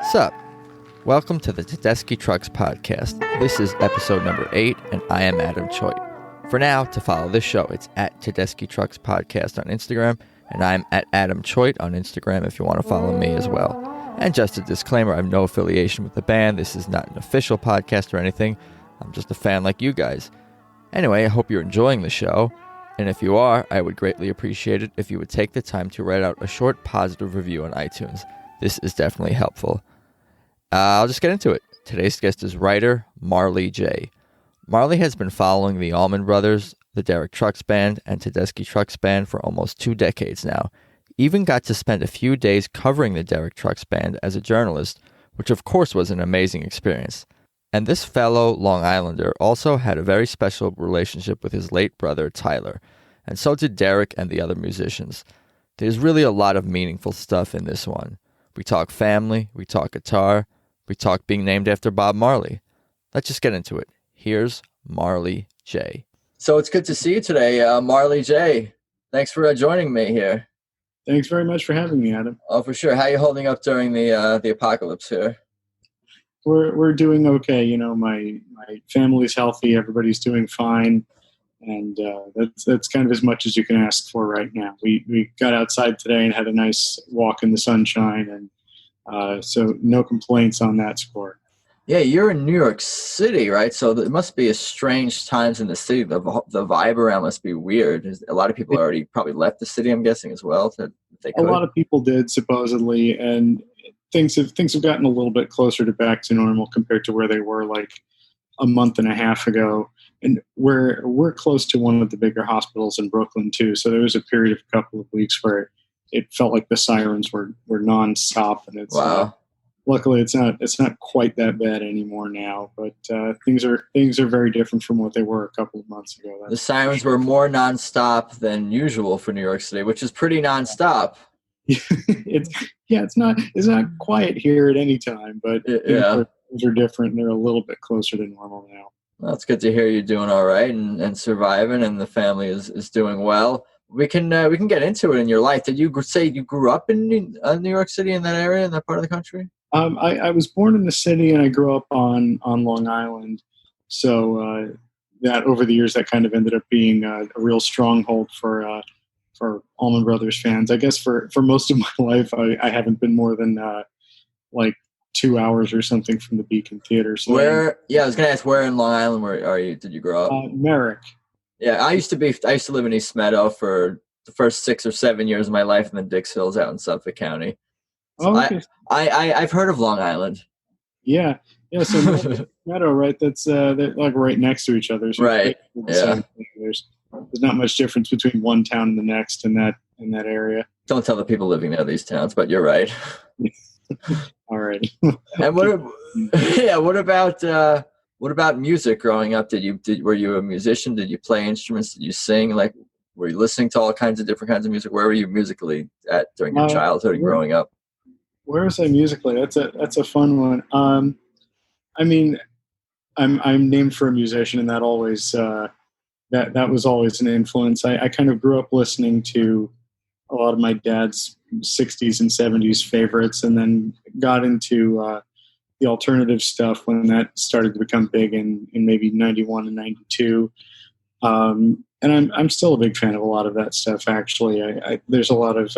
What's up? Welcome to the Tedeschi Trucks Podcast. This is episode number 8, and I am Adam Choit. For now, to follow this show, it's at Tedeschi Trucks Podcast on Instagram, and I'm at Adam Choit on Instagram if you want to follow me as well. And just a disclaimer, I have no affiliation with the band. This is not an official podcast or anything. I'm just a fan like you guys. Anyway, I hope you're enjoying the show. And if you are, I would greatly appreciate it if you would take the time to write out a short positive review on iTunes. This is definitely helpful. I'll just get into it. Today's guest is writer Marley Jay. Marley has been following the Allman Brothers, the Derek Trucks Band, and Tedeschi Trucks Band for almost 2 decades now. Even got to spend a few days covering the Derek Trucks Band as a journalist, which of course was an amazing experience. And this fellow Long Islander also had a very special relationship with his late brother Tyler, and so did Derek and the other musicians. There's really a lot of meaningful stuff in this one. We talk family, we talk guitar, we talk being named after Bob Marley. Let's just get into it. Here's Marley Jay. So it's good to see you today, Marley Jay. Thanks for joining me here. Thanks very much for having me, Adam. Oh, for sure. How are you holding up during the apocalypse here? We're doing okay. You know, my family's healthy. Everybody's doing fine, and that's kind of as much as you can ask for right now. We got outside today and had a nice walk in the sunshine, and so no complaints on that score. Yeah, you're in New York City, right? So it must be a strange times in the city. The vibe around must be weird. A lot of people already probably left the city, I'm guessing, as well. If they could. A lot of people did, supposedly, and things have gotten a little bit closer to back to normal compared to where they were like a month and a half ago. And we're close to one of the bigger hospitals in Brooklyn too. So there was a period of a couple of weeks where it felt like the sirens were nonstop, and it's wow. Luckily, it's not quite that bad anymore now, but things are very different from what they were a couple of months ago. The sirens were more nonstop than usual for New York City, which is pretty nonstop. It's not quiet here at any time, but things are different, and they're a little bit closer to normal now. Well, it's good to hear you're doing all right and surviving, and the family is doing well. We can get into it in your life. Did you say you grew up in New York City, in that area, in that part of the country? I was born in the city, and I grew up on Long Island. So that over the years, that kind of ended up being a real stronghold for Allman Brothers fans. I guess for most of my life, I haven't been more than like 2 hours or something from the Beacon Theater. So I was going to ask, where in Long Island did you grow up? Merrick. Yeah, I used to live in East Meadow for the first 6 or 7 years of my life, and then Dix Hills out in Suffolk County. So okay. I've heard of Long Island. Yeah. So Meadow, right? That's they're like right next to each other. So right. Yeah. There's not much difference between one town and the next in that area. Don't tell the people living near these towns, but you're right. All right. And what about music growing up? Were you a musician? Did you play instruments? Did you sing? Like, were you listening to all kinds of different kinds of music? Where were you musically at during your childhood and growing up? Where was I musically? That's a fun one. I mean, I'm named for a musician, and that always that was always an influence. I kind of grew up listening to a lot of my dad's 60s and 70s favorites, and then got into the alternative stuff when that started to become big in maybe 91 and 92. And I'm still a big fan of a lot of that stuff, actually. There's a lot of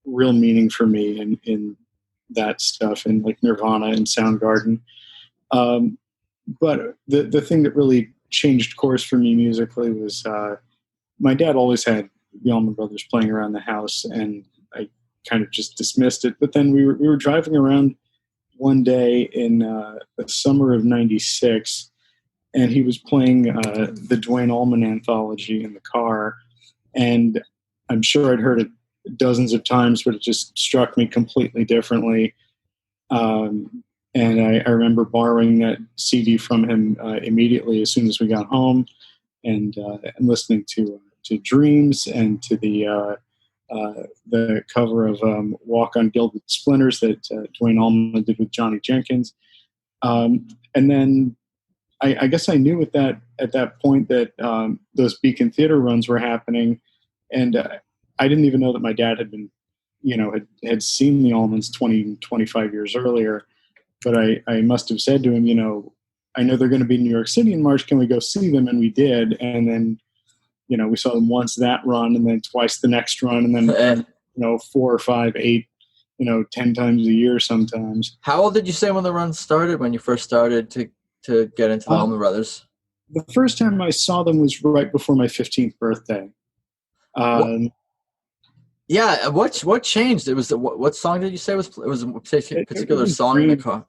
real meaning for me in that stuff, and like Nirvana and Soundgarden. But the thing that really changed course for me musically was my dad always had the Allman Brothers playing around the house, and I kind of just dismissed it. But then we were driving around one day in the summer of '96, and he was playing the Duane Allman anthology in the car, and I'm sure I'd heard it dozens of times, but it just struck me completely differently. And I remember borrowing that CD from him immediately as soon as we got home, and listening to Dreams and to the cover of Walk on Gilded Splinters that Duane Allman did with Johnny Jenkins. And then I guess I knew at that point that those Beacon Theater runs were happening, and I didn't even know that my dad had been, had seen the Allmans 20, 25 years earlier. but I must have said to him, I know they're going to be in New York City in March. Can we go see them? And we did. And then, we saw them once that run, and then twice the next run, and then, 4 or 5, 8, 10 times a year sometimes. How old did you say when the run started, when you first started to get into the Allman Brothers? The first time I saw them was right before my 15th birthday. Yeah, what changed? It was what song did you say was a particular song Dreams. in the car?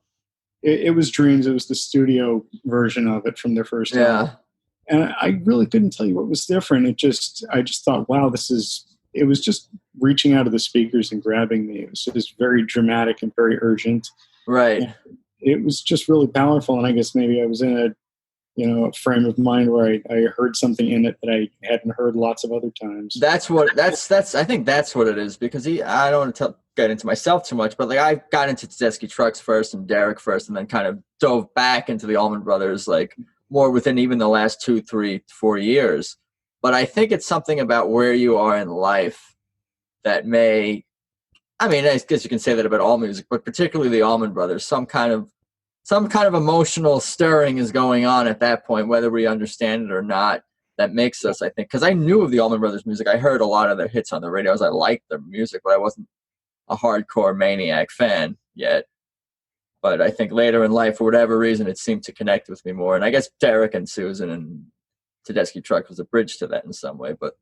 It was Dreams. It was the studio version of it from their first album. And I really couldn't tell you what was different. I just thought, wow, it was just reaching out of the speakers and grabbing me. It was just very dramatic and very urgent. Right. And it was just really powerful. And I guess maybe I was in a frame of mind where I heard something in it that I hadn't heard lots of other times. I think that's what it is, because I don't want to get into myself too much, but like I got into Tedeschi Trucks first and Derek first, and then kind of dove back into the Allman Brothers, like more within even the last 2, 3, 4 years. But I think it's something about where you are in life that I guess you can say that about all music, but particularly the Allman Brothers, some kind of emotional stirring is going on at that point, whether we understand it or not, that makes us, I think, because I knew of the Allman Brothers music. I heard a lot of their hits on the radio. I liked their music, but I wasn't a hardcore maniac fan yet. But I think later in life, for whatever reason, it seemed to connect with me more. And I guess Derek and Susan and Tedeschi Truck was a bridge to that in some way. But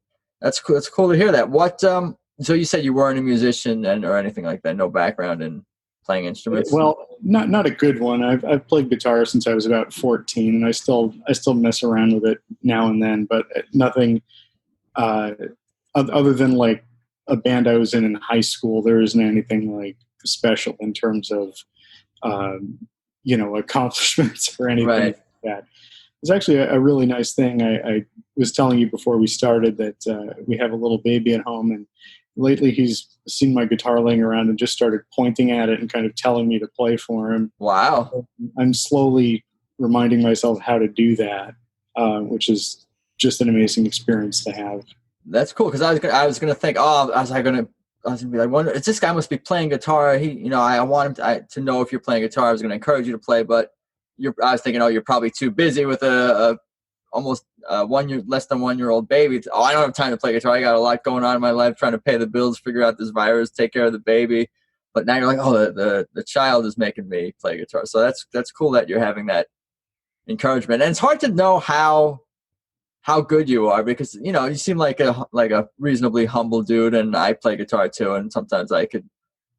that's cool. It's cool to hear that. So you said you weren't a musician or anything like that, no background in playing instruments? Well, not a good one. I've played guitar since I was about 14, and I still mess around with it now and then, but nothing other than like a band I was in high school. There isn't anything like special in terms of accomplishments or anything like that. It's actually a really nice thing. I was telling you before we started that we have a little baby at home, and lately he's seen my guitar laying around and just started pointing at it and kind of telling me to play for him. Wow. So I'm slowly reminding myself how to do that, which is just an amazing experience to have. That's cool, because I was going to think, I was going to be like, wonder, this guy must be playing guitar. I want him to know if you're playing guitar. I was going to encourage you to play, but I was thinking, you're probably too busy with a almost less than 1 year old baby. I don't have time to play guitar. I got a lot going on in my life, trying to pay the bills, figure out this virus, take care of the baby. But now you're like, the child is making me play guitar. So that's cool that you're having that encouragement. And it's hard to know how good you are, because you seem like a reasonably humble dude, and I play guitar too, and sometimes I could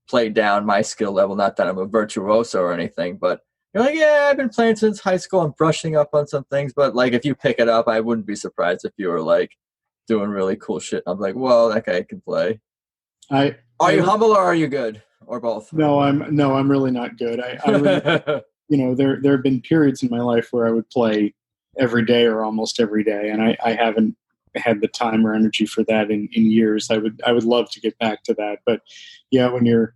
play down my skill level. Not that I'm a virtuoso or anything, but you're like, yeah, I've been playing since high school. I'm brushing up on some things, but like if you pick it up, I wouldn't be surprised if you were like doing really cool shit. I'm like, well, that guy can play. Are you humble or are you good, or both? No, I'm really not good. I really, there have been periods in my life where I would play every day or almost every day, and I haven't had the time or energy for that in years. I would love to get back to that, but yeah, when you're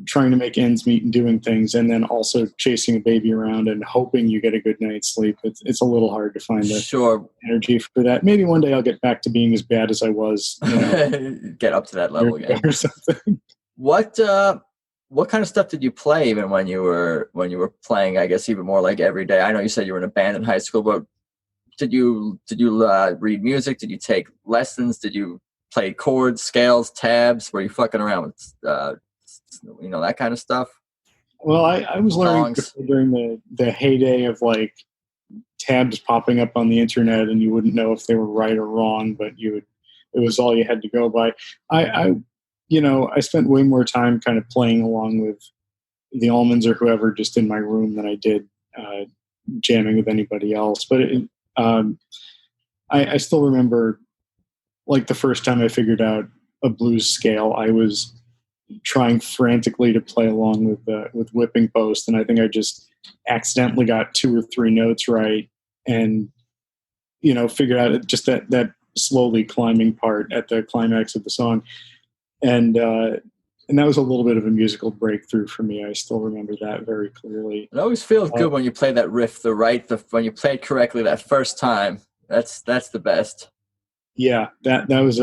trying to make ends meet and doing things, and then also chasing a baby around and hoping you get a good night's sleep, it's a little hard to find the energy for that. Maybe one day I'll get back to being as bad as I was. Get up to that level again or something. What kind of stuff did you play even when you were playing, I guess, even more like every day? I know you said you were in a band in high school, but did you read music? Did you take lessons? Did you play chords, scales, tabs? Were you fucking around with that kind of stuff? Well, I was learning during the heyday of like tabs popping up on the internet, and you wouldn't know if they were right or wrong, but it was all you had to go by. I spent way more time kind of playing along with the Allmans or whoever just in my room than I did jamming with anybody else. But I still remember, like, the first time I figured out a blues scale, I was trying frantically to play along with whipping post, and I think I just accidentally got 2 or 3 notes right, and figured out just that slowly climbing part at the climax of the song, and that was a little bit of a musical breakthrough for me. I still remember that very clearly. It always feels good when you play that riff when you play it correctly that first time. That's the best. Yeah, that was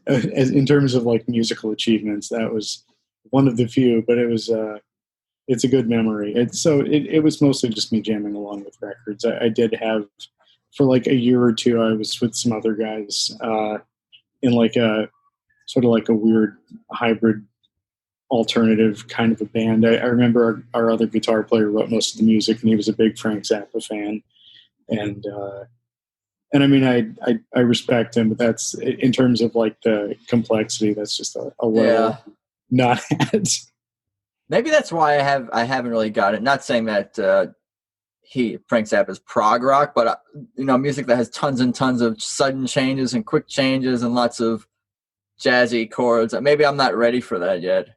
in terms of like musical achievements, that was one of the few, but it was it's a good memory. It was mostly just me jamming along with records. I did have, for like a year or two, I was with some other guys in like a sort of like a weird hybrid alternative kind of a band. I remember our other guitar player wrote most of the music, and he was a big Frank Zappa fan. And I mean, I respect him, but that's, in terms of like the complexity, that's just a level not at. Maybe that's why I haven't really got it. Not saying that Frank Zappa's prog rock, but music that has tons and tons of sudden changes and quick changes and lots of jazzy chords. Maybe I'm not ready for that yet.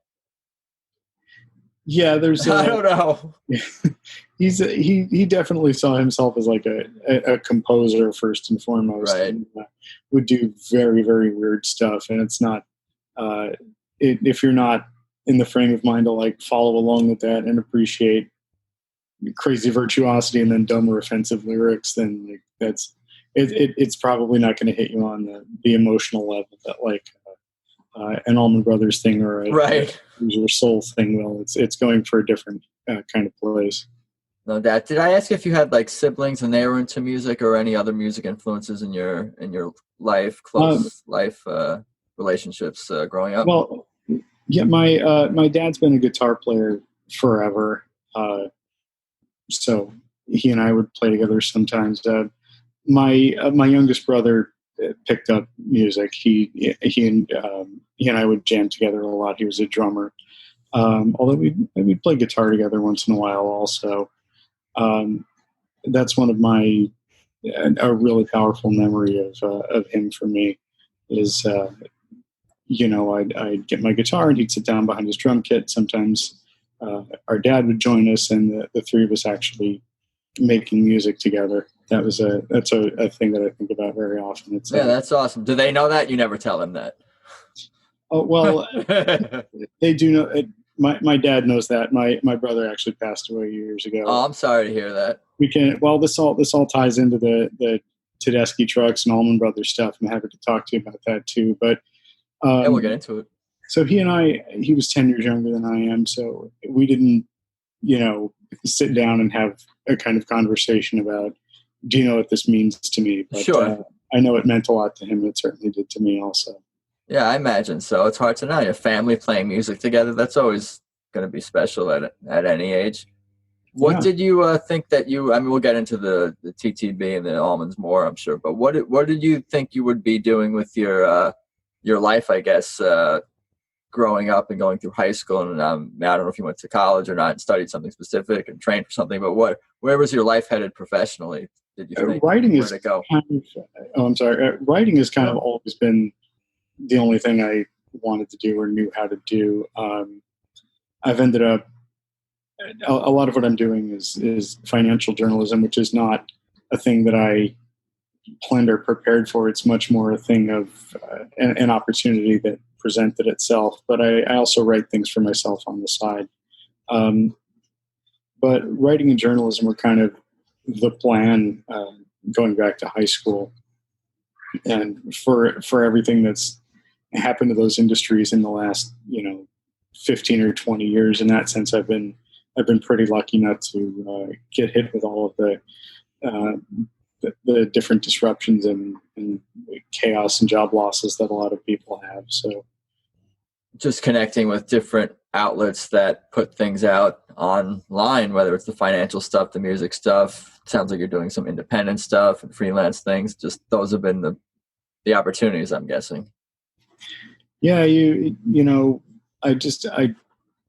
Yeah, there's. I don't know. He definitely saw himself as like a composer first and foremost, right? And, would do very, very weird stuff, and it's not. If you're not in the frame of mind to like follow along with that and appreciate crazy virtuosity and then dumb or offensive lyrics, then like, it's probably not going to hit you on the emotional level that like an Allman Brothers thing or a your soul thing will. It's going for a different kind of place. No doubt. Did I ask if you had like siblings and they were into music, or any other music influences in your life, close life relationships growing up? Well, yeah, my dad's been a guitar player forever, so he and I would play together sometimes. My youngest brother picked up music. He and I would jam together a lot. He was a drummer. Although we'd play guitar together once in a while also. That's one of a really powerful memory of him for me is, I'd get my guitar and he'd sit down behind his drum kit. Sometimes our dad would join us, and the three of us actually making music together. That's a thing that I think about very often. That's awesome. Do they know that? You never tell them that. Oh, well, they do know it. My dad knows that. My brother actually passed away years ago. Oh, I'm sorry to hear that. This all ties into the Tedeschi Trucks and Allman Brothers stuff. I'm happy to talk to you about that too. But we'll get into it. So he was 10 years younger than I am. So we didn't, sit down and have a kind of conversation about, do you know what this means to me? But, sure. I know it meant a lot to him. It certainly did to me also. Yeah, I imagine so. It's hard to know. Your family playing music together, that's always going to be special at any age. What did you think that we'll get into the TTB and the Allmans more, I'm sure, but what did you think you would be doing with your life, I guess, growing up and going through high school? And I don't know if you went to college or not and studied something specific and trained for something, but where was your life headed professionally, did you think? Writing is writing has kind of always been the only thing I wanted to do or knew how to do. I've ended up, a lot of what I'm doing is financial journalism, which is not a thing that I planned or prepared for. It's much more a thing of an opportunity that presented itself. But I also write things for myself on the side. But writing and journalism were kind of the plan going back to high school. And for everything that's happened to those industries in the last 15 or 20 years, in that sense, I've been pretty lucky not to get hit with all of the different disruptions and chaos and job losses that a lot of people have. So just connecting with different outlets that put things out online, whether it's the financial stuff, the music stuff. It sounds like you're doing some independent stuff and freelance things. Just those have been the opportunities, I'm guessing. Yeah, I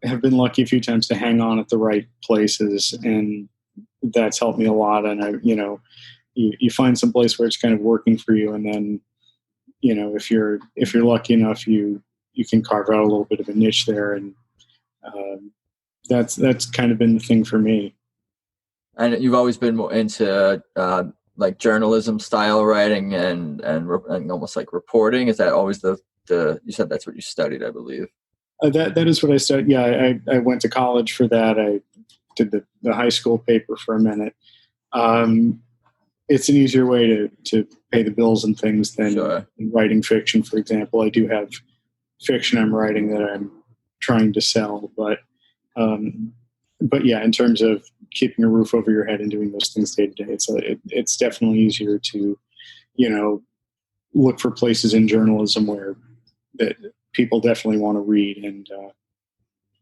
have been lucky a few times to hang on at the right places, and that's helped me a lot. And you find some place where it's kind of working for you, and then if you're lucky enough, you can carve out a little bit of a niche there, and that's kind of been the thing for me. And you've always been more into like journalism style writing and almost like reporting. Is that always you said that's what you studied, I believe? That is what I studied. Yeah, I went to college for that. I did the high school paper for a minute. It's an easier way to pay the bills and things than writing fiction, for example. I do have fiction I'm writing that I'm trying to sell, but but yeah, in terms of keeping a roof over your head and doing those things day to day, it's definitely easier to, look for places in journalism where that people definitely want to read, and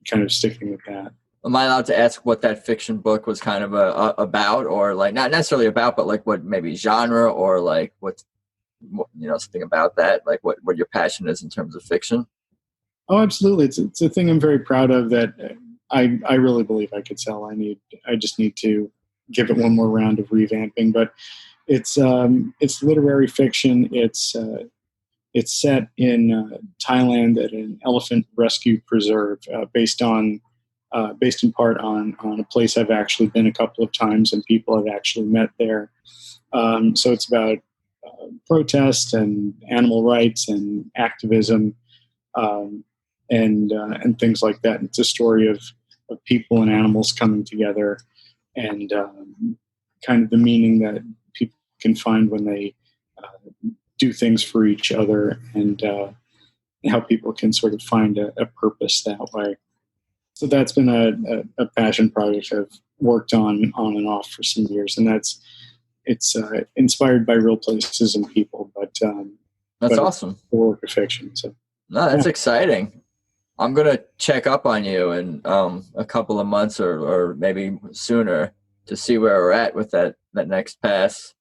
kind of sticking with that. Am I allowed to ask what that fiction book was kind of about, or like not necessarily about, but like what maybe genre, or like what's, something about that, like what your passion is in terms of fiction? Oh, absolutely. It's a thing I'm very proud of that I really believe I could sell. I just need to give it one more round of revamping, but it's literary fiction. It's set in Thailand at an elephant rescue preserve, based in part on a place I've actually been a couple of times and people I've actually met there. So it's about protest and animal rights and activism, and things like that. It's a story of people and animals coming together, and kind of the meaning that people can find when they do things for each other, and how people can sort of find a purpose that way. So that's been a passion project I've worked on and off for some years, and it's inspired by real places and people, but that's awesome. The work of fiction. So no, that's exciting. I'm gonna check up on you in a couple of months or maybe sooner to see where we're at with that next pass,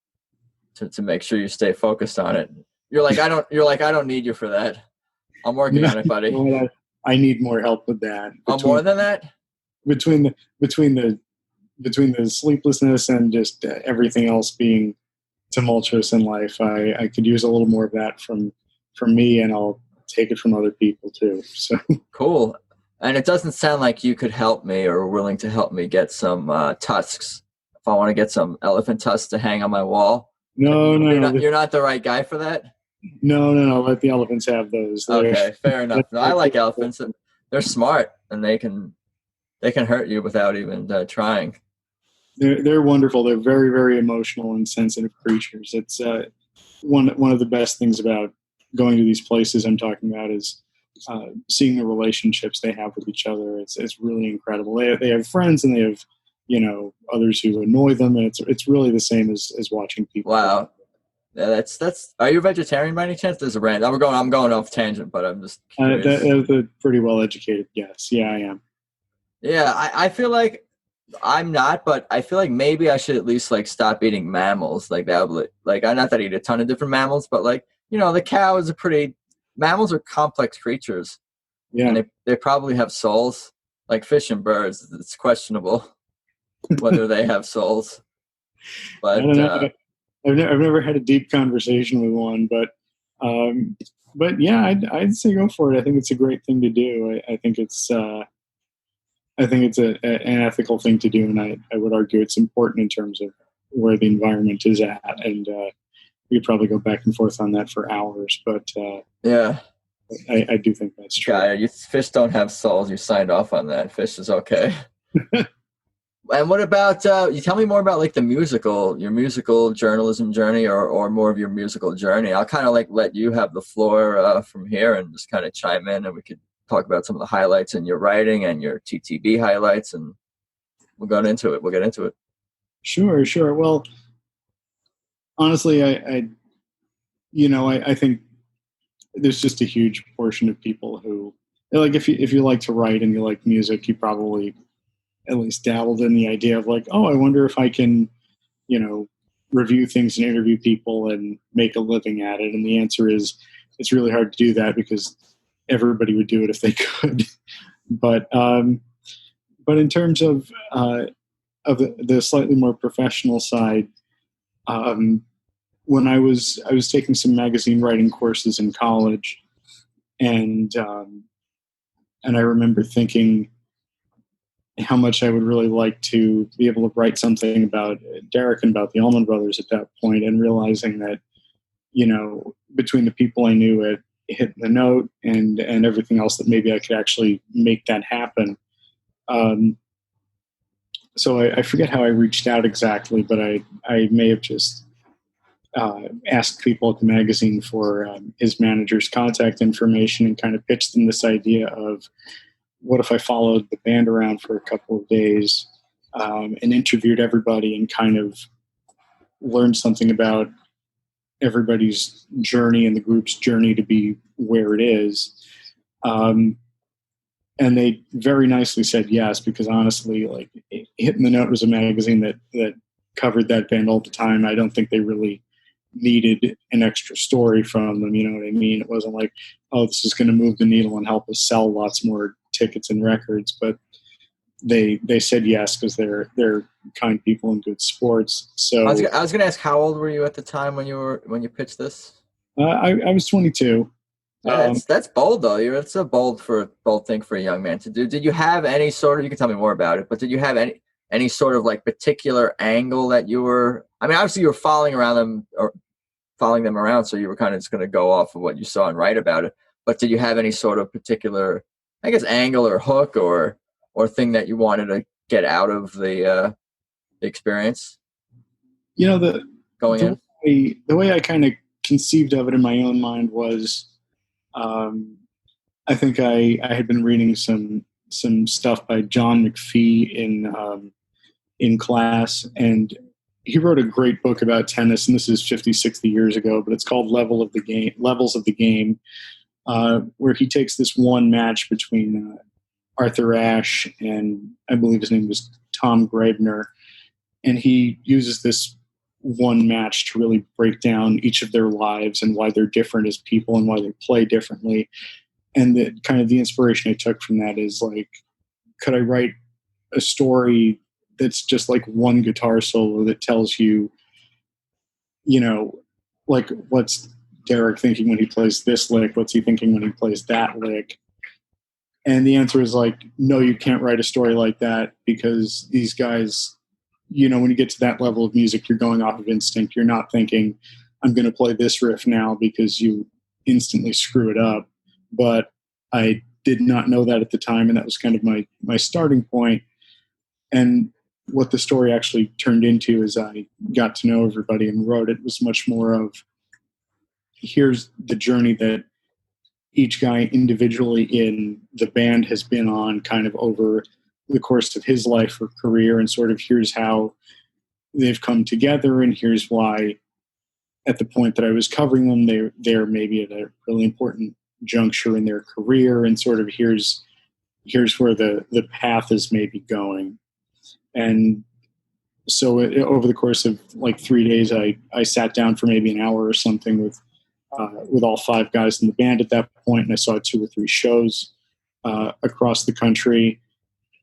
to make sure you stay focused on it. You're like, I don't need you for that. I'm working on it, buddy. Well, I need more help with that. More than that? Between the sleeplessness and just everything else being tumultuous in life, I could use a little more of that from me, and I'll take it from other people too. So cool. And it doesn't sound like you could help me or are willing to help me get some tusks. If I want to get some elephant tusks to hang on my wall. No. You're not the right guy for that? No. Let the elephants have those. Okay, fair enough. No, I like elephants. They're smart, and they can hurt you without even trying. They're wonderful. They're very, very emotional and sensitive creatures. It's one of the best things about going to these places I'm talking about is seeing the relationships they have with each other. It's really incredible. They have friends, and they have others who annoy them, and it's really the same as watching people. Wow. Yeah, that's. Are you a vegetarian by any chance? There's a brand. I'm going off tangent, but I'm just curious. That's a pretty well educated guess. Yeah, I am. Yeah, I feel like I'm not, but I feel like maybe I should at least like stop eating mammals. Like that would, like, I not that I eat a ton of different mammals, but like the cow is mammals are complex creatures. Yeah, and they probably have souls. Like fish and birds, it's questionable whether they have souls. But I don't know. I've never had a deep conversation with one, but yeah, I'd say go for it. I think it's a great thing to do. I think it's an ethical thing to do, and I would argue it's important in terms of where the environment is at. And we could probably go back and forth on that for hours, but yeah, I do think that's true. Yeah, fish don't have souls. You signed off on that. Fish is okay. And what about you tell me more about like your musical journalism journey, or more of your musical journey? I'll kind of like let you have the floor from here and just kind of chime in, and we could talk about some of the highlights in your writing and your TTB highlights, and we'll get into it. Sure. Well, honestly, I think there's just a huge portion of people who, like, if you like to write and you like music, you probably at least dabbled in the idea of like, oh, I wonder if I can, review things and interview people and make a living at it. And the answer is, it's really hard to do that because everybody would do it if they could. But in terms of the slightly more professional side, when I was taking some magazine writing courses in college, and I remember thinking how much I would really like to be able to write something about Derek and about the Allman Brothers at that point, and realizing that, between the people I knew at Hit the Note and everything else, that maybe I could actually make that happen. So I forget how I reached out exactly, but I may have just asked people at the magazine for his manager's contact information and kind of pitched them this idea of what if I followed the band around for a couple of days and interviewed everybody and kind of learned something about everybody's journey and the group's journey to be where it is. And they very nicely said yes, because honestly, like, Hitting the Note was a magazine that covered that band all the time. I don't think they really needed an extra story from them. You know what I mean? It wasn't like, oh, this is going to move the needle and help us sell lots more tickets and records. But they said yes because they're kind people and good sports. So I was going to ask, how old were you at the time when you pitched this? I was 22. Yeah, that's bold though. It's a bold thing for a young man to do. Did you have any sort of? You can tell me more about it. But did you have any sort of like particular angle that you were? I mean, obviously you were following them around, so you were kind of just going to go off of what you saw and write about it. But did you have any sort of particular, I guess, angle or hook or thing that you wanted to get out of the experience? You know, the way I kind of conceived of it in my own mind was. I think I had been reading some stuff by John McPhee in class, and he wrote a great book about tennis, and this is 50, 60 years ago, but it's called Levels of the Game, where he takes this one match between Arthur Ashe and I believe his name was Tom Graebner, and he uses this one match to really break down each of their lives and why they're different as people and why they play differently. And the kind of the inspiration I took from that is like, could I write a story that's just like one guitar solo that tells you, you know, like, what's Derek thinking when he plays this lick? What's he thinking when he plays that lick? And the answer is like, no, you can't write a story like that, because these guys, you know, when you get to that level of music, you're going off of instinct. You're not thinking, I'm going to play this riff now, because you instantly screw it up. But I did not know that at the time, and that was kind of my starting point. And what the story actually turned into, as I got to know everybody and wrote it, was much more of, here's the journey that each guy individually in the band has been on kind of over the course of his life or career, and sort of here's how they've come together, and here's why at the point that I was covering them, they're maybe at a really important juncture in their career, and sort of here's where the path is maybe going. And so over the course of like 3 days, I sat down for maybe an hour or something with all 5 guys in the band at that point, and I saw 2 or 3 shows across the country.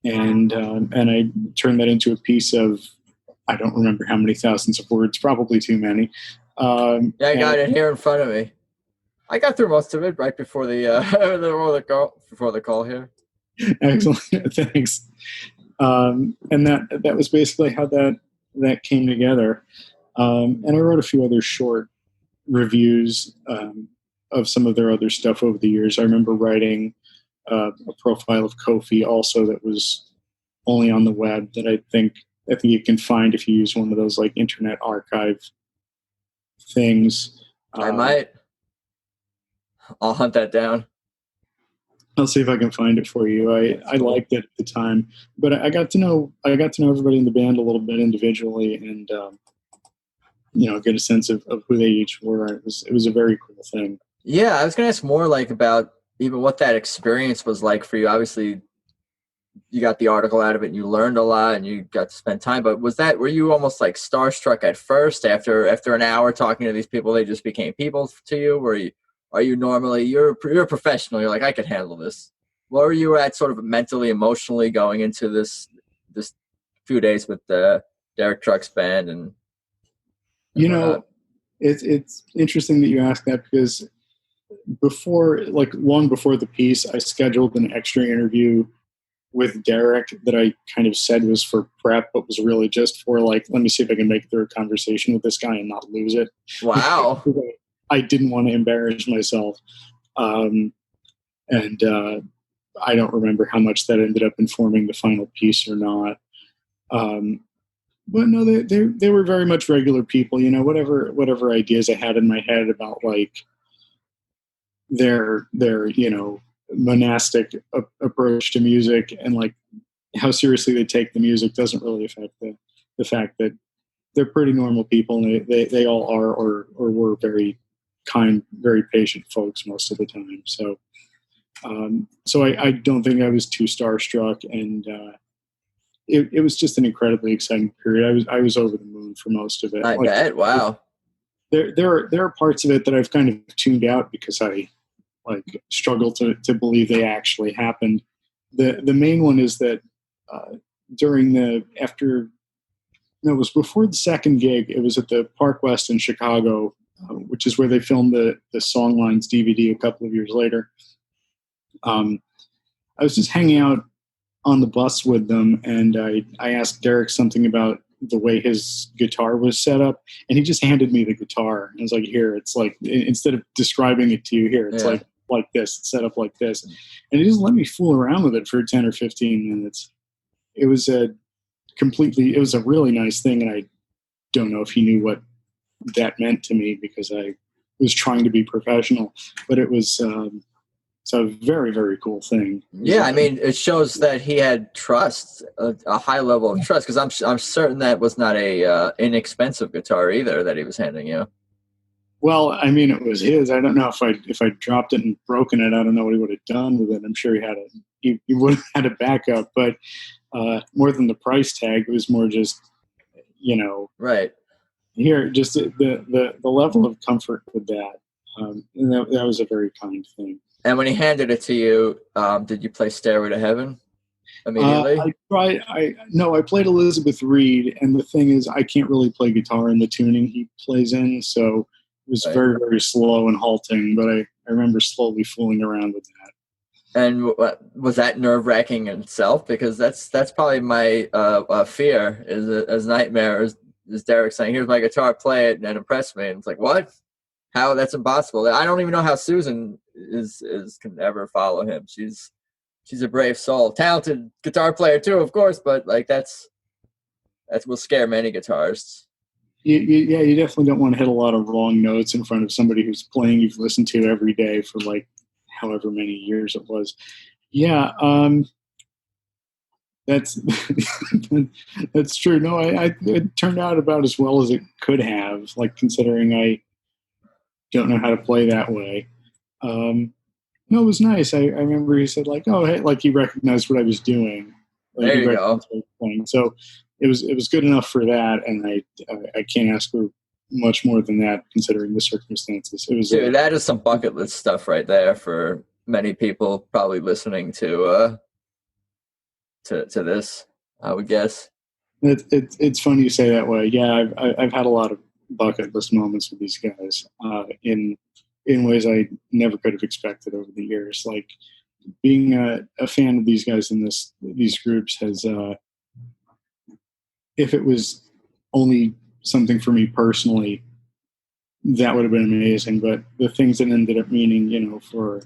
And I turned that into a piece of, I don't remember how many thousands of words, probably too many. I got it here in front of me. I got through most of it right before the call here. Excellent, thanks. And that was basically how that came together. And I wrote a few other short reviews of some of their other stuff over the years. I remember writing a profile of Kofi also that was only on the web, that I think you can find if you use one of those like Internet Archive things. I might. I'll hunt that down. I'll see if I can find it for you. I liked it at the time, but I got to know everybody in the band a little bit individually, and get a sense of who they each were. It was a very cool thing. Yeah, I was going to ask more like about even what that experience was like for you. Obviously, you got the article out of it and you learned a lot and you got to spend time, but were you almost like starstruck at first after an hour talking to these people, they just became people to you? Are you normally, you're a professional, you're like, I can handle this. Where were you at sort of mentally, emotionally going into this few days with the Derek Trucks band? And it's interesting that you ask that, because long before the piece, I scheduled an extra interview with Derek that I kind of said was for prep, but was really just for like, let me see if I can make it through a conversation with this guy and not lose it. Wow. I didn't want to embarrass myself. And I don't remember how much that ended up informing the final piece or not. But no, they were very much regular people, whatever ideas I had in my head about like their monastic approach to music and like how seriously they take the music doesn't really affect the fact that they're pretty normal people, and they all are or were very kind, very patient folks most of the time. So I don't think I was too starstruck, and it was just an incredibly exciting period. I was over the moon for most of it. I bet. Wow. There are parts of it that I've kind of tuned out because I like struggle to believe they actually happened. The main one is that it was before the second gig. It was at the Park West in Chicago, which is where they filmed the Songlines DVD a couple of years later. I was just hanging out on the bus with them, and I asked Derek something about the way his guitar was set up, and he just handed me the guitar. And I was like, here, it's like, instead of describing it to you, here, it's like this, it's set up like this. And he just let me fool around with it for 10 or 15 minutes. It was a really nice thing, and I don't know if he knew what that meant to me because I was trying to be professional, but it was it's a very, very cool thing. Yeah, I mean, it shows that he had trust, a high level of trust, because I'm certain that was not a inexpensive guitar either that he was handing you. Well, I mean, it was his. I don't know if I dropped it and broken it, I don't know what he would have done with it. I'm sure he would have had a backup, but more than the price tag, it was more just, right here, just the level of comfort with that. And that was a very kind thing. And when he handed it to you, did you play Stairway to Heaven immediately? I played Elizabeth Reed, and the thing is, I can't really play guitar in the tuning he plays in, so it was very, very slow and halting, but I remember slowly fooling around with that. And was that nerve-wracking in itself? Because that's probably my fear, is nightmare, is Derek saying, here's my guitar, play it, and impress me. And it's like, what? How? That's impossible. I don't even know how Susan can ever follow him. She's a brave soul, talented guitar player too, of course, but like that will scare many guitarists. You definitely don't want to hit a lot of wrong notes in front of somebody who's playing you've listened to every day for like however many years it was. Yeah, that's that's true. No, it turned out about as well as it could have, like considering I don't know how to play that way. No, it was nice. I remember he said like, "Oh, hey," like he recognized what I was doing. Like, there you go. So it was good enough for that, and I can't ask for much more than that considering the circumstances. It was that is some bucket list stuff right there for many people probably listening to this, I would guess. It's funny you say that way. Yeah, I've had a lot of bucket list moments with these guys in ways I never could have expected over the years. Like being a fan of these guys in these groups has, if it was only something for me personally, that would have been amazing. But the things that ended up meaning, for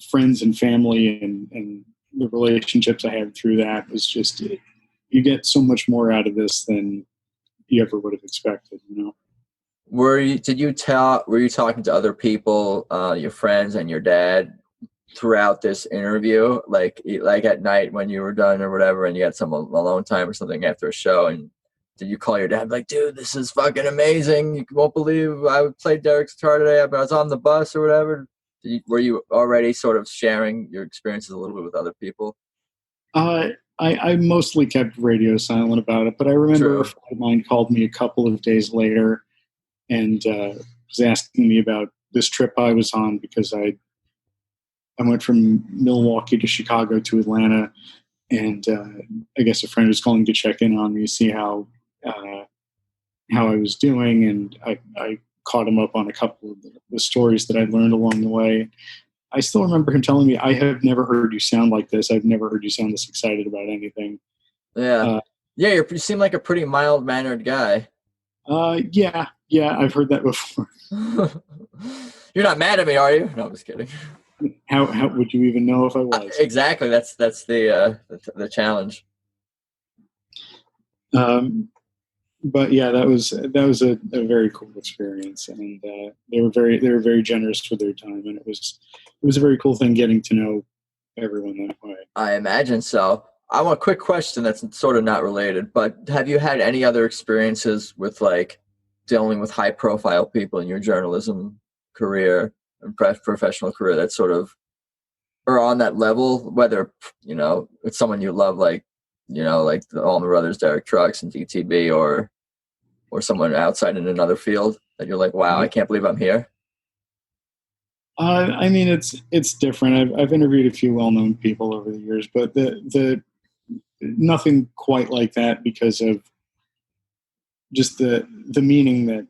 friends and family and the relationships I had through that was just, you get so much more out of this than you ever would have expected, Were you talking to other people, your friends and your dad, throughout this interview, like at night when you were done or whatever, and you had some alone time or something after a show, and did you call your dad like, dude, this is fucking amazing, you won't believe I played Derek's guitar today, but I was on the bus or whatever? Were you already sort of sharing your experiences a little bit with other people? I mostly kept radio silent about it, but I remember a friend of mine called me a couple of days later and was asking me about this trip I was on, because I went from Milwaukee to Chicago to Atlanta, and I guess a friend was calling to check in on me, see how I was doing, and I caught him up on a couple of the stories that I learned along the way. I still remember him telling me, I have never heard you sound like this. I've never heard you sound this excited about anything. Yeah. You seem like a pretty mild-mannered guy. Yeah, I've heard that before. You're not mad at me, are you? No, I'm just kidding. How would you even know if I was? Exactly. That's the challenge. But yeah, that was a very cool experience, and they were very generous with their time, and it was a very cool thing getting to know everyone that way. I imagine so. I want a quick question that's sort of not related, but have you had any other experiences with like dealing with high profile people in your journalism career and professional career that sort of are on that level, whether, it's someone you love, like, like the Allman Brothers, Derek Trucks and TTB, or someone outside in another field that you're like, wow, I can't believe I'm here? I mean, it's different. I've interviewed a few well-known people over the years, but the nothing quite like that because of just the meaning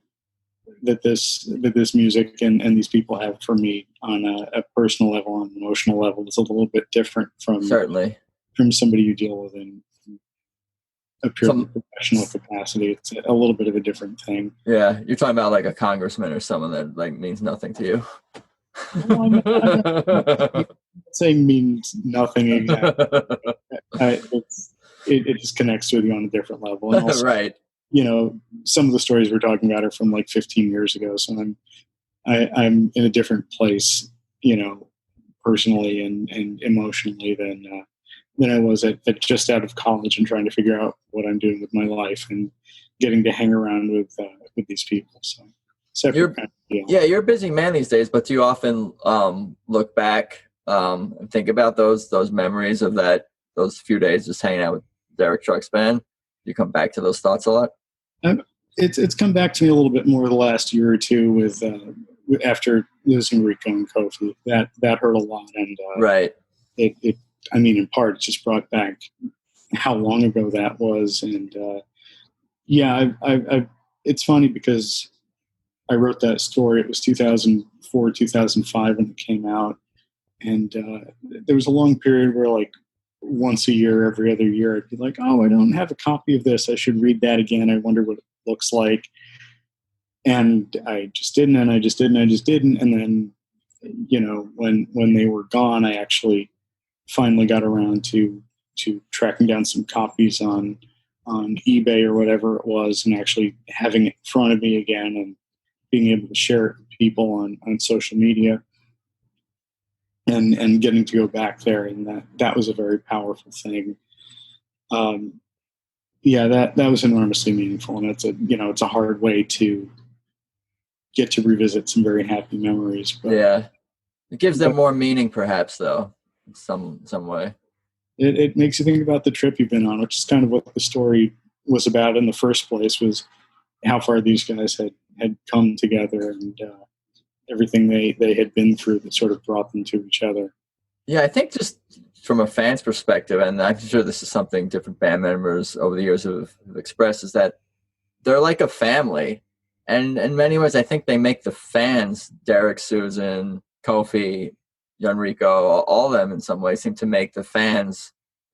that this music and these people have for me on a personal level, on an emotional level. It's a little bit different from somebody you deal with in a purely professional capacity. It's a little bit of a different thing. Yeah, you're talking about like a congressman or someone that like means nothing to you. Well, I'm not saying means nothing exactly. It just connects with you on a different level. And also, right. Some of the stories we're talking about are from like 15 years ago. So I'm in a different place, personally and emotionally than I was at just out of college and trying to figure out what I'm doing with my life and getting to hang around with these people. So separate kind of deal. Yeah, you're a busy man these days, but do you often look back and think about those memories of those few days just hanging out with Derek Trucks Band? Do you come back to those thoughts a lot? It's come back to me a little bit more the last year or two with after losing Rico and Kofi. That hurt a lot, and right. I mean, in part, it just brought back how long ago that was, and it's funny because I wrote that story. It was 2004, 2005 when it came out, and there was a long period where like once a year, every other year, I'd be like, oh, I don't have a copy of this. I should read that again. I wonder what it looks like. And I just didn't, and I just didn't. And then, when they were gone, I actually finally got around to tracking down some copies on eBay or whatever it was, and actually having it in front of me again and being able to share it with people on social media. And getting to go back there, and that was a very powerful thing. That was enormously meaningful, and it's a hard way to get to revisit some very happy memories. But, yeah, it gives them more meaning, perhaps, though, in some way. It makes you think about the trip you've been on, which is kind of what the story was about in the first place. Was how far these guys had come together and. Everything they had been through that sort of brought them to each other. Yeah, I think just from a fan's perspective, and I'm sure this is something different band members over the years have expressed, is that they're like a family. And in many ways, I think they make the fans, Derek, Susan, Kofi, Enrico, all of them in some ways seem to make the fans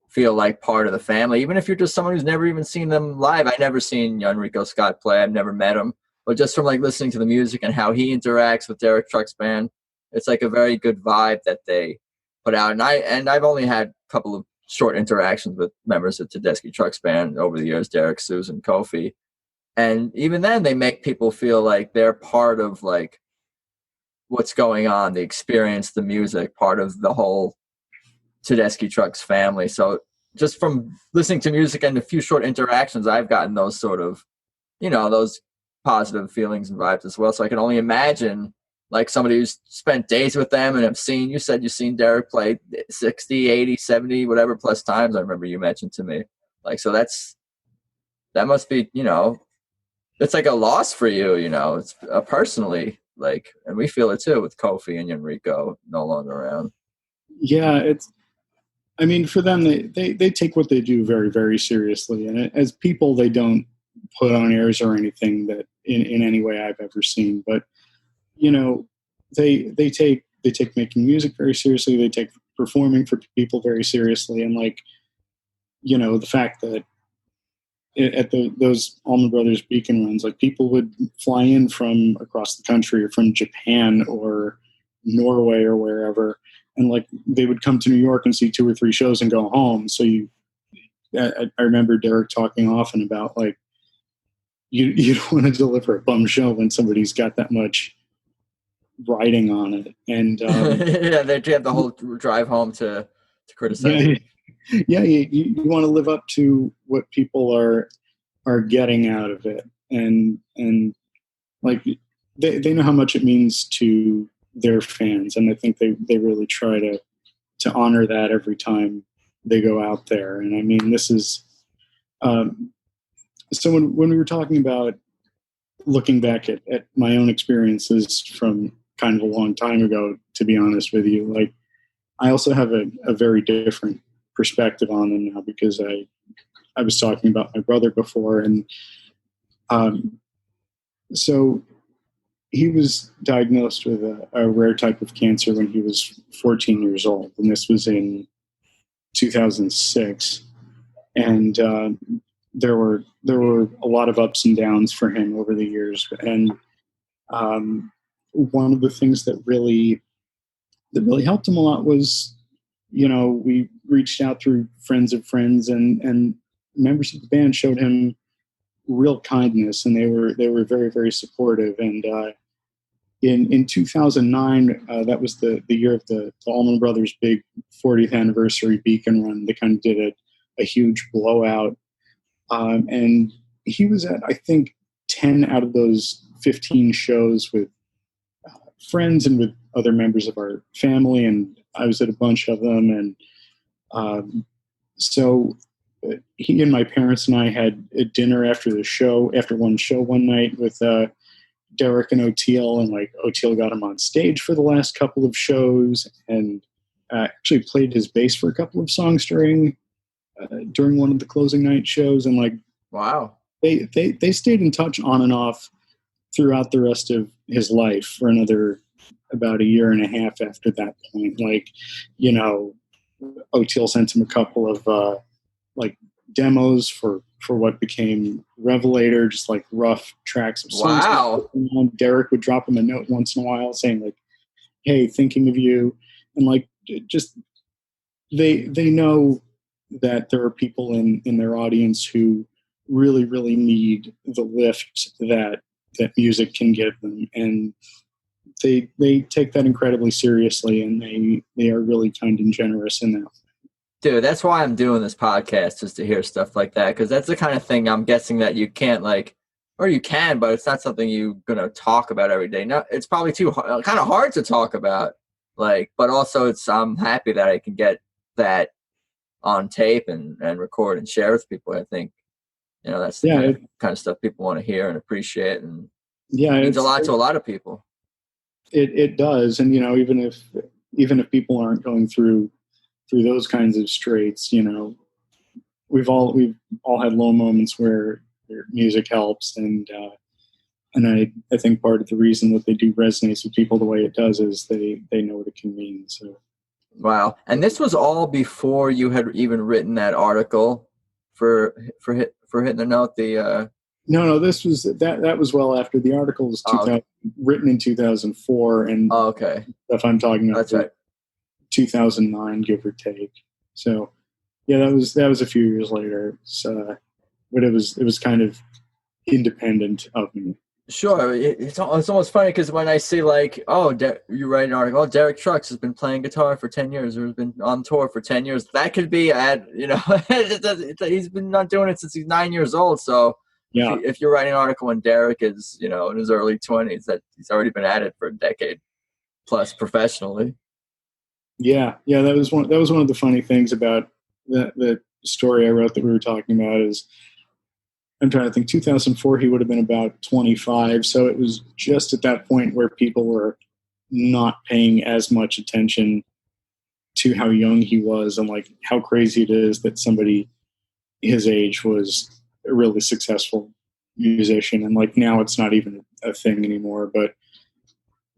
feel like part of the family. Even if you're just someone who's never even seen them live. I've never seen Enrico Scott play. I've never met him. But just from like listening to the music and how he interacts with Derek Trucks Band, it's like a very good vibe that they put out. And I've only had a couple of short interactions with members of Tedeschi Trucks Band over the years, Derek, Susan, Kofi. And even then they make people feel like they're part of like what's going on, the experience, the music, part of the whole Tedeschi Trucks family. So just from listening to music and a few short interactions, I've gotten those sort of, those positive feelings and vibes as well. So I can only imagine like somebody who's spent days with them and have seen, you said you've seen Derek play 60, 80, 70, whatever plus times I remember you mentioned to me. Like, so that must be, it's like a loss for you, it's personally like, and we feel it too with Kofi and Enrico no longer around. Yeah. For them, they take what they do very, very seriously. And as people, they don't put on airs or anything that in any way I've ever seen, but they take making music very seriously. They take performing for people very seriously, and like the fact that at those Allman Brothers Beacon runs, like people would fly in from across the country or from Japan or Norway or wherever, and like they would come to New York and see 2 or 3 shows and go home. So I remember Derek talking often about like. You don't want to deliver a bum show when somebody's got that much writing on it. And yeah, they have the whole drive home to to criticize. You want to live up to what people are getting out of it, and like they know how much it means to their fans, and I think they really try to honor that every time they go out there. And I mean, this is so when we were talking about looking back at my own experiences from kind of a long time ago, to be honest with you, like I also have a very different perspective on them now, because I was talking about my brother before, and so he was diagnosed with a rare type of cancer when he was 14 years old, and this was in 2006. And there were a lot of ups and downs for him over the years. And one of the things that really helped him a lot was, we reached out through friends of friends, and members of the band showed him real kindness, and they were very, very supportive. And in 2009, that was the year of the Allman Brothers' big 40th anniversary Beacon run. They kind of did a huge blowout. And he was at, I think, 10 out of those 15 shows with friends and with other members of our family, and I was at a bunch of them. And so he and my parents and I had a dinner after one show one night with Derek and O'Teal, and like O'Teal got him on stage for the last couple of shows, and actually played his bass for a couple of songs during one of the closing night shows. And like, wow, they stayed in touch on and off throughout the rest of his life for another about a year and a half after that point. Like, O'Teal sent him a couple of like demos for what became Revelator, just like rough tracks of songs. Wow. And Derek would drop him a note once in a while saying like, "Hey, thinking of you." And like, just they know that there are people in their audience who really, really need the lift that music can give them, and they take that incredibly seriously, and they are really kind and generous in that. Dude, that's why I'm doing this podcast, just to hear stuff like that, because that's the kind of thing I'm guessing that you can't or you can, but it's not something you're gonna talk about every day. No, it's probably kind of hard to talk about, but also I'm happy that I can get that on tape and record and share with people. I think that's the kind of stuff people want to hear and appreciate, and it means a lot to a lot of people. It does, and even if people aren't going through those kinds of straits, we've all had low moments where music helps, and I think part of the reason that they do resonates with people the way it does is they know what it can mean. So. Wow. And this was all before you had even written that article for Hitting the Note. No, this was that was well after. The article was written in 2004, and okay, stuff I'm talking about. That's right. 2009, give or take. So, yeah, that was a few years later. So, but it was kind of independent of me. Sure, it's almost funny because when I see you write an article, Derek Trucks has been playing guitar for 10 years, or has been on tour for 10 years. That could be he's been not doing it since he's 9 years old. So yeah, if you're writing an article when Derek is in his early 20s, that he's already been at it for a decade plus professionally. Yeah, that was one of the funny things about the story I wrote that we were talking about is. I'm trying to think, 2004, he would have been about 25. So it was just at that point where people were not paying as much attention to how young he was, and like how crazy it is that somebody his age was a really successful musician. And like now it's not even a thing anymore, but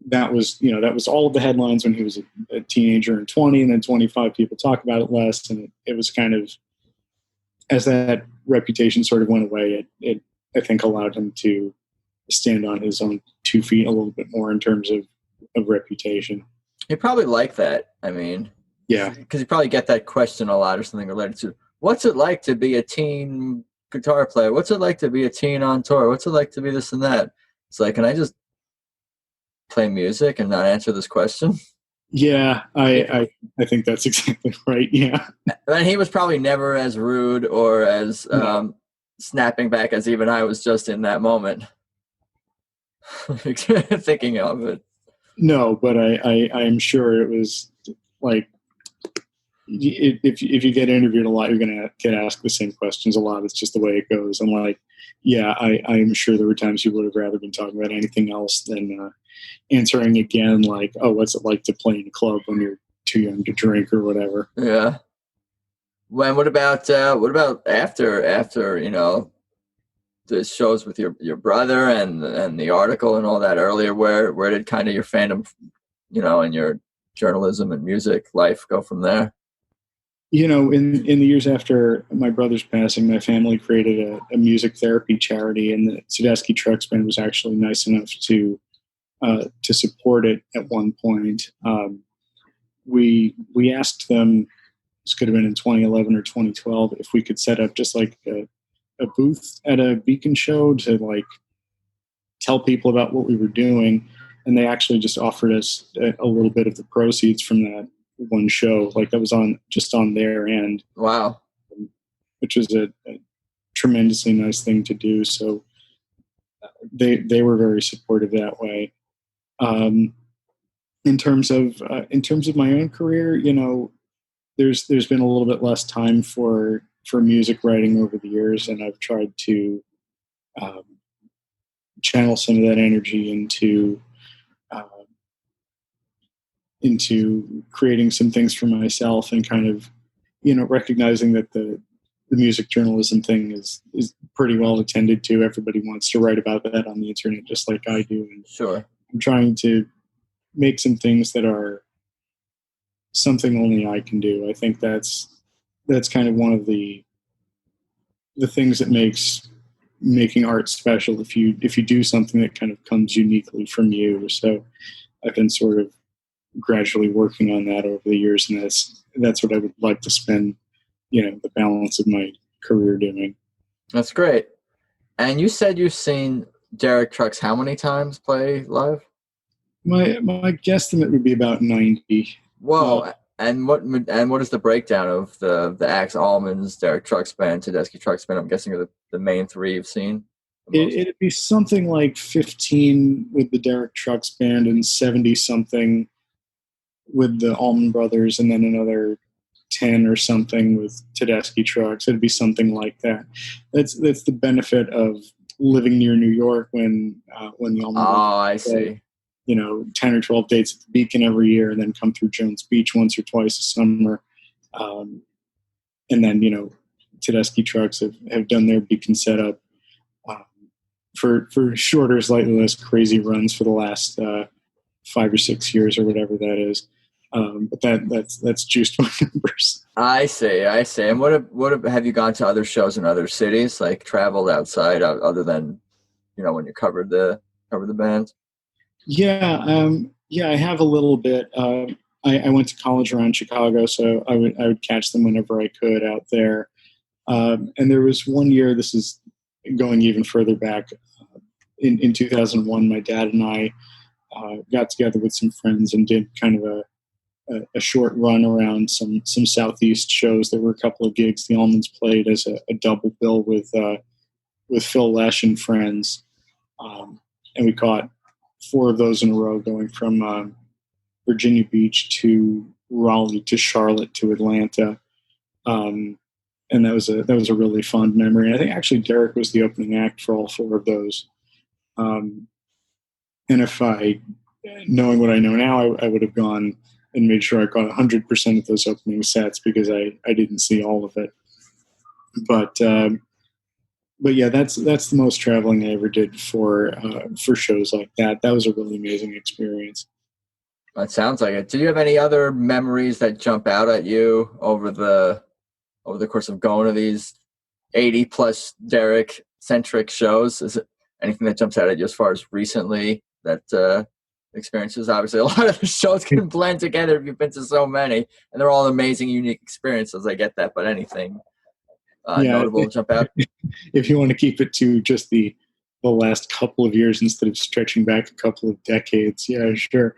that was all of the headlines when he was a teenager, and 20, and then 25 people talk about it less. And it was kind of, as that reputation sort of went away, it I think allowed him to stand on his own 2 feet a little bit more in terms of reputation. You probably like that. I mean, yeah, because you probably get that question a lot, or something related to what's it like to be a teen guitar player? What's it like to be a teen on tour? What's it like to be this and that? It's like, can I just play music and not answer this question? Yeah, I think that's exactly right. Yeah. And he was probably never as rude or as No, snapping back as even I was just in that moment thinking of it. no, but I'm sure it was like if you get interviewed a lot, you're gonna get asked the same questions a lot. It's just the way it goes. And like, yeah, I'm sure there were times you would have rather been talking about anything else than answering again, like, oh, what's it like to play in a club when you're too young to drink or whatever. Yeah. When what about after the shows with your brother and the article and all that earlier? Where did kind of your fandom, and your journalism and music life go from there? In the years after my brother's passing, my family created a music therapy charity, and the Tedeschi Trucks Band was actually nice enough to support it at one point. We asked them, this could have been in 2011 or 2012, if we could set up just like a booth at a Beacon show to like tell people about what we were doing, and they actually just offered us a little bit of the proceeds from that one show, like that was on their end, Wow. which was a tremendously nice thing to do. So they were very supportive that way. Um, in terms of my own career, there's been a little bit less time for music writing over the years, and I've tried to um, channel some of that energy uh, into creating some things for myself, and kind of recognizing that the music journalism thing is pretty well attended to. Everybody wants to write about that on the internet just like I do, and Sure. I'm trying to make some things that are something only I can do. I think that's kind of one of the things that makes making art special, if you do something that kind of comes uniquely from you. So I've been sort of gradually working on that over the years, and that's what I would like to spend the balance of my career doing. That's great. And you said you've seen Derek Trucks how many times play live? My guesstimate would be about 90. Whoa. And what is the breakdown of the acts? Allman's, Derek Trucks Band, Tedeschi Trucks Band? I'm guessing are the main three you've seen the most. It'd be something like 15 with the Derek Trucks Band and 70 something with the Allman Brothers, and then another 10 or something with Tedeschi Trucks. It'd be something like that. That's the benefit of living near New York when the Allman Brothers I see. 10 or 12 dates at the Beacon every year, and then come through Jones Beach once or twice a summer. And then, Tedeschi Trucks have done their Beacon setup for shorter, slightly less crazy runs for the last 5 or 6 years or whatever that is. But that's juiced my numbers. I see. And what have you gone to other shows in other cities, like traveled outside other than, when you covered the band? Yeah, I have a little bit. I went to college around Chicago, so I would catch them whenever I could out there. And there was one year, this is going even further back, in 2001, my dad and I got together with some friends and did kind of a short run around some Southeast shows. There were a couple of gigs the Allmans played as a double bill with Phil Lesh and friends, and we caught 4 of those in a row, going from Virginia Beach to Raleigh to Charlotte to Atlanta. And that was a really fond memory. And I think actually Derek was the opening act for all 4 of those. And if knowing what I know now, I would have gone and made sure I caught 100% of those opening sets, because I didn't see all of it. But yeah, that's the most traveling I ever did for shows like that. That was a really amazing experience. That sounds like it. Do you have any other memories that jump out at you over the course of going to these 80 plus Derek centric shows? Is it anything that jumps out at you as far as recently that experiences? Obviously, a lot of the shows can blend together if you've been to so many, and they're all amazing, unique experiences. I get that, but anything notable jump out? If you want to keep it to just the last couple of years instead of stretching back a couple of decades, yeah, sure.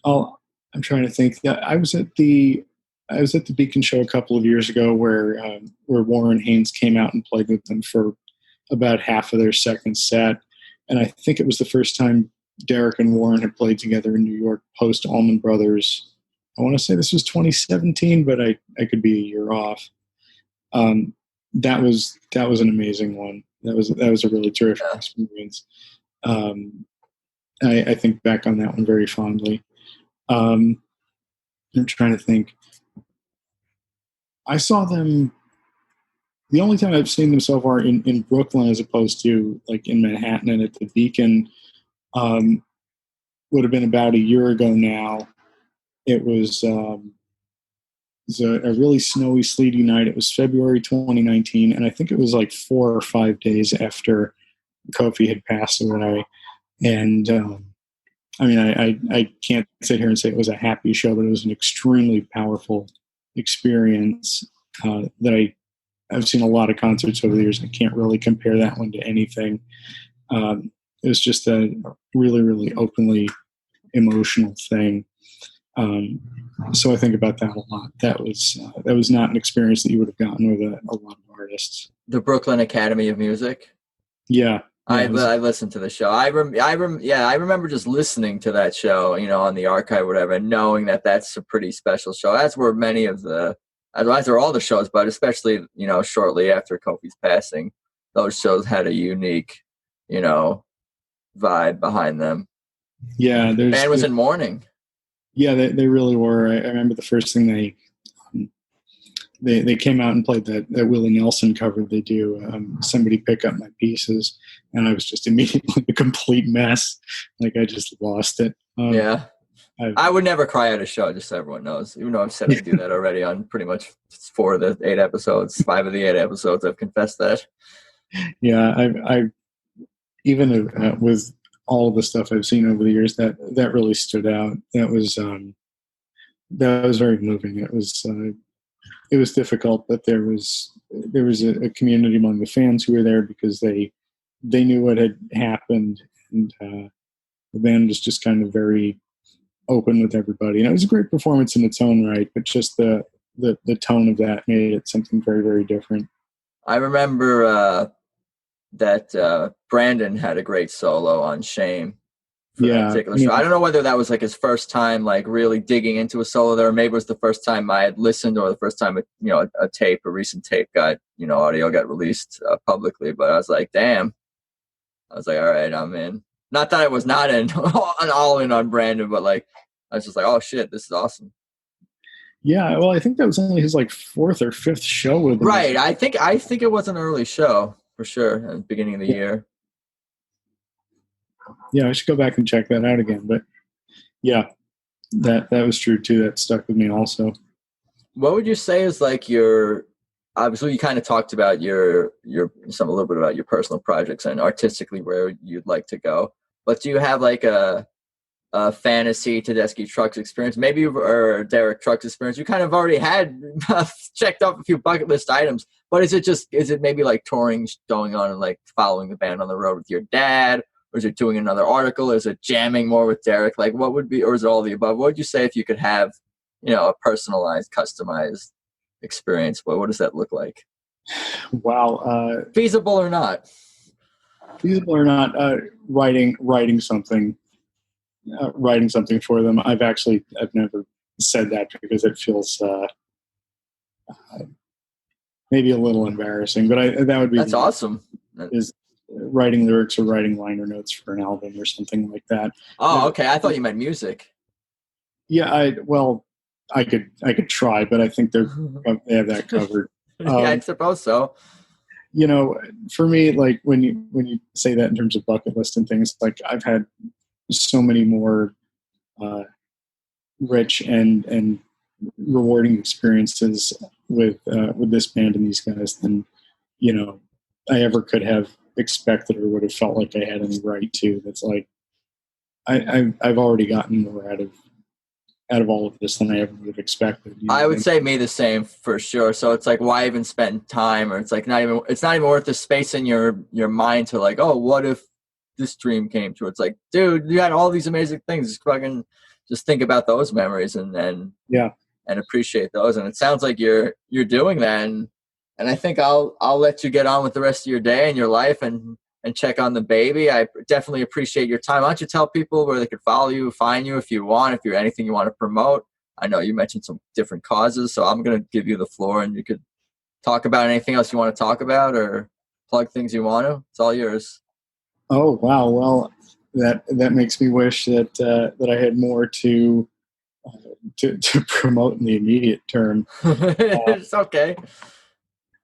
Oh, I'm trying to think. Yeah, I was at the Beacon show a couple of years ago where Warren Haynes came out and played with them for about half of their second set, and I think it was the first time Derek and Warren had played together in New York post Allman Brothers. I want to say this was 2017, but I could be a year off. That was an amazing one. That was a really terrific experience. I think back on that one very fondly. I'm trying to think. I saw them. The only time I've seen them so far in Brooklyn, as opposed to like in Manhattan and at the Beacon, would have been about a year ago now. It was a really snowy, sleety night. It was February 2019, and I think it was like 4 or 5 days after Kofi had passed away. And I mean, I can't sit here and say it was a happy show, but it was an extremely powerful experience that I've seen a lot of concerts over the years. I can't really compare that one to anything. It was just a really, really openly emotional thing. So I think about that a lot. That was not an experience that you would have gotten with a lot of artists. The Brooklyn Academy of Music. Yeah. I listened to the show. I remember just listening to that show, on the archive or whatever, and knowing that that's a pretty special show. That's where many of as are all the shows, but especially, shortly after Kofi's passing, those shows had a unique, vibe behind them. Yeah. The band was in mourning. Yeah, they really were. I remember the first thing they came out and played that Willie Nelson cover they do, Somebody Pick Up My Pieces, and I was just immediately a complete mess. Like I just lost it. Yeah. I would never cry at a show, just so everyone knows. Even though I've said I do that already on pretty much 4 of the 8 episodes, 5 of the 8 episodes, I've confessed that. Yeah, I even with all of the stuff I've seen over the years, that really stood out. That was very moving. It was difficult, but there was a community among the fans who were there because they knew what had happened, and the band was just kind of very open with everybody. And it was a great performance in its own right, but just the tone of that made it something very, very different. I remember that Brandon had a great solo on Shame for that particular show. I don't know whether that was like his first time like really digging into a solo there, or maybe it was the first time I had listened, or the first time a recent tape got audio got released publicly. But I was like, damn. I was like, all right, I'm in. Not that I was not in all in on Brandon, but like I was just like, oh shit, this is awesome. Yeah, well, I think that was only his like 4th or 5th show with him. Right. I think it was an early show for sure at the beginning of the year. Yeah, I should go back and check that out again. But yeah, that was true too. That stuck with me also. What would you say is like your? Obviously, you kind of talked about a little bit about your personal projects and artistically where you'd like to go. But do you have like a fantasy Tedeschi Trucks experience, maybe, or Derek Trucks experience? You kind of already had checked off a few bucket list items, but is it maybe like touring going on and like following the band on the road with your dad, or is it doing another article? Is it jamming more with Derek? Like what would be, or is it all the above? What would you say if you could have, a personalized, customized experience? What does that look like? Wow. Feasible or not? Feasible or not, writing something. Writing something for them. I've never said that because it feels maybe a little embarrassing, but that would be that's awesome. Is writing lyrics or writing liner notes for an album or something like that. Oh, okay. I thought you meant music. Yeah, I could try, but I think they have that covered. Yeah, I suppose so. For me, like when you say that in terms of bucket list and things, like I've had so many more rich and rewarding experiences with this band and these guys than I ever could have expected or would have felt like I had any right to. That's like I've already gotten more out of all of this than I ever would have expected. I would say me the same for sure. So it's like, why even spend time? Or it's like it's not even worth the space in your mind to like, oh, what if this dream came true? It's like, dude, you had all these amazing things. Just fucking just think about those memories and Yeah. and appreciate those. And it sounds like you're doing that. And I think I'll let you get on with the rest of your day and your life and check on the baby. I definitely appreciate your time. Why don't you tell people where they could follow you, find you if you want, if you're anything you want to promote. I know you mentioned some different causes, so I'm going to give you the floor and you could talk about anything else you want to talk about or plug things you want to. It's all yours. Oh, wow. Well, that makes me wish that I had more to promote in the immediate term. It's okay.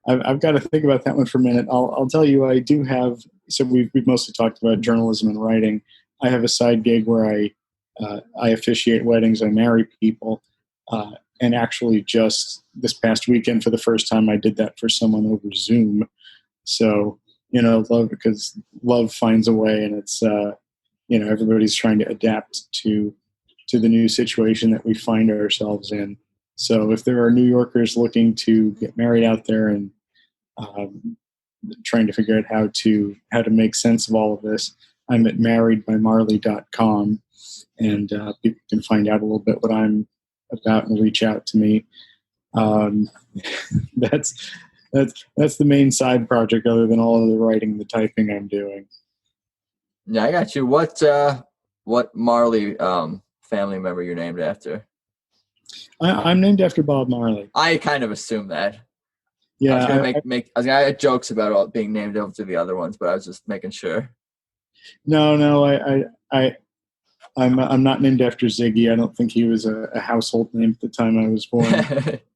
I've got to think about that one for a minute. I'll tell you, I do have. So we've mostly talked about journalism and writing. I have a side gig where I officiate weddings. I marry people, and actually, just this past weekend, for the first time, I did that for someone over Zoom. So because love finds a way, and it's everybody's trying to adapt to the new situation that we find ourselves in. So if there are New Yorkers looking to get married out there and trying to figure out how to make sense of all of this, I'm at marriedbymarley.com, and people can find out a little bit what I'm about and reach out to me. That's the main side project, other than all of the writing and the typing I'm doing. Yeah, I got you. What Marley family member you're named after? I'm named after Bob Marley. I kind of assumed that. Yeah, I was gonna I had jokes about all being named after the other ones, but I was just making sure. No, I'm not named after Ziggy. I don't think he was a household name at the time I was born.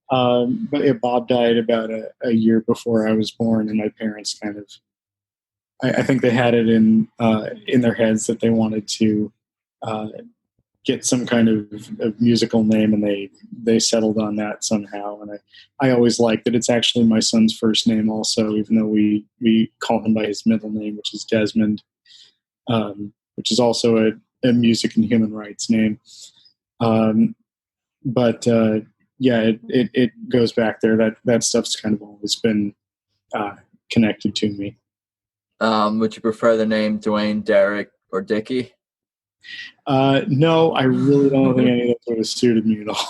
But yeah, Bob died about a year before I was born, and my parents kind of, I think they had it in their heads that they wanted to get some kind of musical name, and they settled on that somehow. And I always liked that it's actually my son's first name also, even though we call him by his middle name, which is Desmond, which is also a music and human rights name. But it goes back there. That stuff's kind of always been connected to me. Would you prefer the name Dwayne, Derek, or Dickie? No, I really don't think any of that would have suited me at all.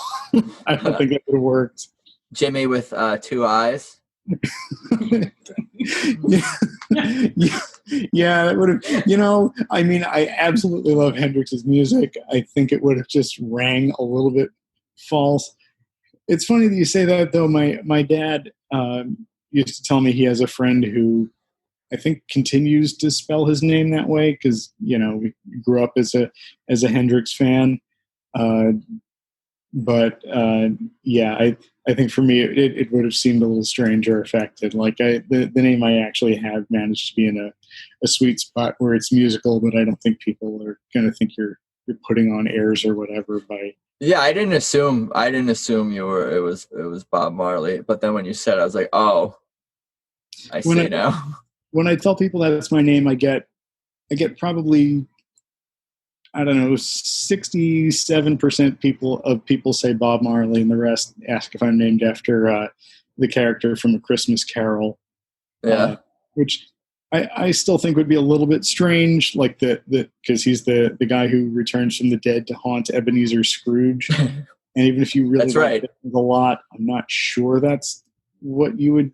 I don't think it would have worked. Jimmy with 2 eyes. Yeah, that would have. I mean, I absolutely love Hendrix's music. I think it would have just rang a little bit false. It's funny that you say that, though. My dad used to tell me he has a friend who I think continues to spell his name that way because we grew up as a Hendrix fan. I think for me it would have seemed a little strange or affected. Like the name I actually have managed to be in a sweet spot where it's musical, but I don't think people are going to think you're putting on airs or whatever by. Yeah, I didn't assume you were. It was Bob Marley, but then when you said, it, I was like, oh, I see now. When I tell people that's my name, I get probably, I don't know, 67% people say Bob Marley, and the rest ask if I'm named after the character from A Christmas Carol. Yeah, which I still think would be a little bit strange, like because he's the guy who returns from the dead to haunt Ebenezer Scrooge. And even if you really that's right. like it a lot, I'm not sure that's what you would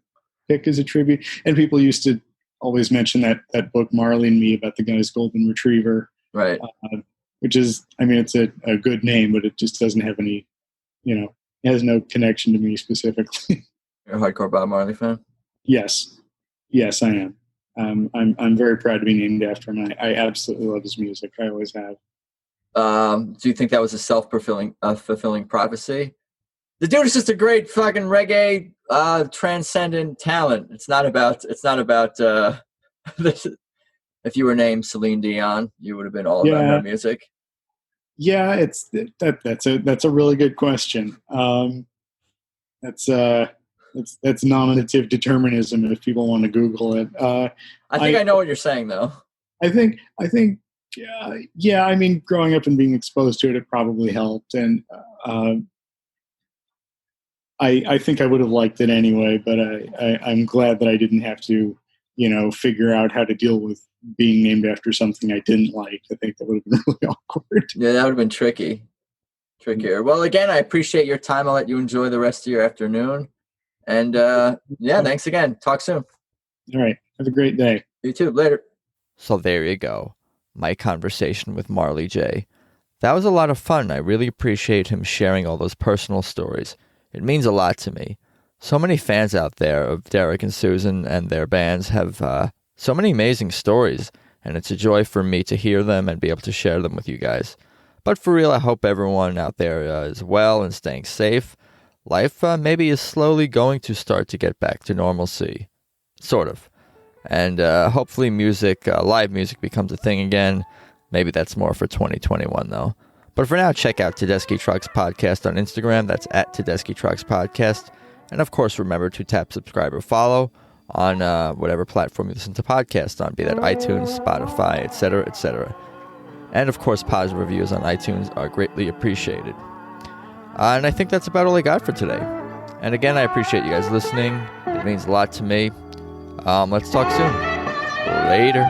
pick as a tribute. And people used to always mention that book Marley and Me about the guy's golden retriever, right? Which is, I mean, it's a good name, but it just doesn't have any, it has no connection to me specifically. You're a hardcore Bob Marley fan? Yes, I am. I'm very proud to be named after him. I absolutely love his music. I always have. Do you think that was a fulfilling prophecy? The dude is just a great fucking reggae transcendent talent. It's not about if you were named Celine Dion, you would have been all about her music. Yeah, that's a really good question. That's nominative determinism if people want to Google it. I think I know what you're saying though. I think I mean, growing up and being exposed to it probably helped, and I think I would have liked it anyway, but I'm glad that I didn't have to, figure out how to deal with being named after something I didn't like. I think that would have been really awkward. Yeah, that would have been tricky. trickier. Well, again, I appreciate your time. I'll let you enjoy the rest of your afternoon. And thanks again. Talk soon. All right. Have a great day. You too. Later. So there you go. My conversation with Marley Jay. That was a lot of fun. I really appreciate him sharing all those personal stories. It means a lot to me. So many fans out there of Derek and Susan and their bands have so many amazing stories, and it's a joy for me to hear them and be able to share them with you guys. But for real, I hope everyone out there is well and staying safe. Life maybe is slowly going to start to get back to normalcy. Sort of. And hopefully live music becomes a thing again. Maybe that's more for 2021, though. But for now, check out Tedeschi Trucks Podcast on Instagram. That's at Tedeschi Trucks Podcast. And of course, remember to tap subscribe or follow on whatever platform you listen to podcasts on, be that iTunes, Spotify, etc., etc. And of course, positive reviews on iTunes are greatly appreciated. And I think that's about all I got for today. And again, I appreciate you guys listening. It means a lot to me. Let's talk soon. Later.